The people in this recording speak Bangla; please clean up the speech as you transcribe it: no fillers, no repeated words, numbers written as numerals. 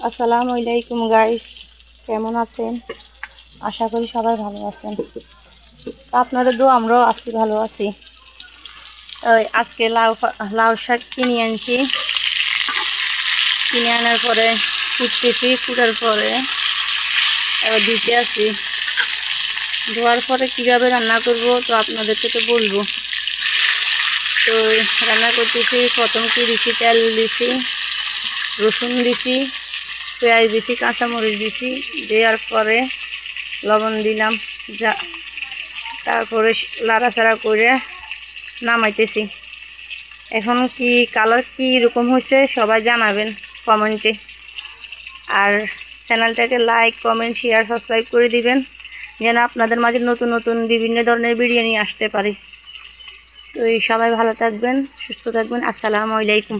আসসালামু আলাইকুম গাইস, কেমন আছেন? আশা করি সবাই ভালো আছেন। আপনাদের দোয়া আমরাও আছি, ভালো আছি। আজকে লাউ শাক কিনে আনছি। কিনে আনার পরে কুটতেছি, কুটার পরে এবার দিতে আছি। ধোয়ার পরে কীভাবে রান্না করব তো আপনাদেরকে তো বলবো। তো রান্না করতেছি, প্রথম কি দিছি, তেল দিছি, রসুন দিছি, পেঁয়াজ দিছি, কাঁচামরিচ দিছি, দেওয়ার পরে লবণ দিলাম, যা তারপরে লাড়াচাড়া করে নামাইতেছি। এখন কি কালার কি রকম হয়েছে সবাই জানাবেন কমেন্টে। আর চ্যানেলটাকে লাইক, কমেন্ট, শেয়ার, সাবস্ক্রাইব করে দিবেন, যেন আপনাদের মাঝে নতুন নতুন বিভিন্ন ধরনের ভিডিও নিয়ে আসতে পারি। তো সবাই ভালো থাকবেন, সুস্থ থাকবেন। আসসালামু আলাইকুম।